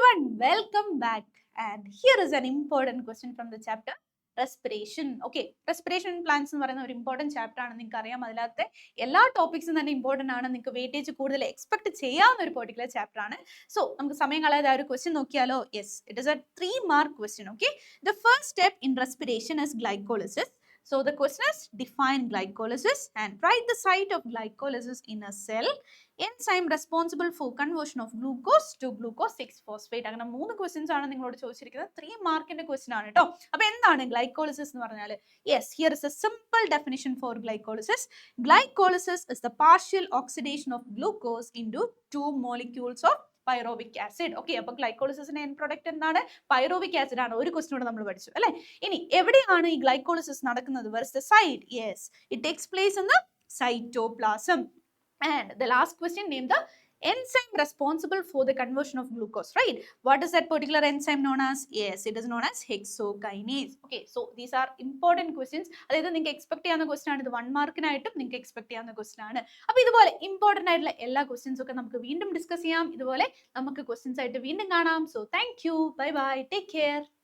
everyone, welcome back. And here is an important question from the chapter respiration. Okay, respiration plants എന്ന് പറയുന്ന ഒരു important chapter ആണ്. നിങ്ങൾക്ക് അറിയാം, അതിനകത്തെ എല്ലാ ടോപ്പിക്സും തന്നെ ഇമ്പോർട്ടൻ്റ് ആണ്. നിങ്ങൾക്ക് വെയിറ്റേജ് കൂടുതൽ എക്സ്പെക്ട് ചെയ്യാവുന്ന ഒരു പെർട്ടിക്കുലർ ചാപ്റ്റർ ആണ്. സോ നമുക്ക് സമയം കളയാതെ ആ ഒരു ക്വസ്റ്റ്യൻ നോക്കിയാലോ? Yes, it is A 3-mark question. Okay, the first step in respiration is glycolysis. So the question is define glycolysis and write the site of glycolysis in a cell. Enzyme responsible for conversion of glucose to glucose 6-phosphate. അങ്ങനെ 3 questions ആണ് നിങ്ങളോട് ചോദിച്ചിരിക്കുന്നത്. 3-markന്റെ question ആണ് കേട്ടോ. അപ്പോൾ എന്താണ് glycolysis എന്ന് പറഞ്ഞാൽ? Yes, here is a simple definition for glycolysis. Glycolysis is the partial oxidation of glucose into 2 molecules of pyruvic acid. Okay, അപ്പോൾ glycolysisന്റെ end product എന്താണ്? pyruvic acid ആണ്. ഒരു question കൂടെ നമ്മൾ പഠിച്ചു അല്ലേ? ഇനി എവിടെയാണ് ഈ glycolysis നടക്കുന്നത്? Where is the site? Yes, it takes place in the cytoplasm. And the last question, name the enzyme responsible for the conversion of glucose, right? What is that particular enzyme known as? Yes, it is known as hexokinase. Okay, so these are important questions. അതായത് നിങ്ങൾക്ക് expect ചെയ്യാവുന്ന question ആണ്. ഇത് 1 മാർക്കിനായിട്ടും നിങ്ങൾക്ക് expect ചെയ്യാവുന്ന question ആണ്. അപ്പോൾ ഇതുപോലെ ഇമ്പോർട്ടൻ്റ് ആയിട്ടുള്ള എല്ലാ ക്വസ്റ്റ്യൻസും ഒക്കെ നമുക്ക് വീണ്ടും ഡിസ്കസ് ചെയ്യാം. ഇതുപോലെ നമുക്ക് ക്വസ്റ്റ്യൻസ് ആയിട്ട് വീണ്ടും കാണാം. So thank you, bye bye, take care.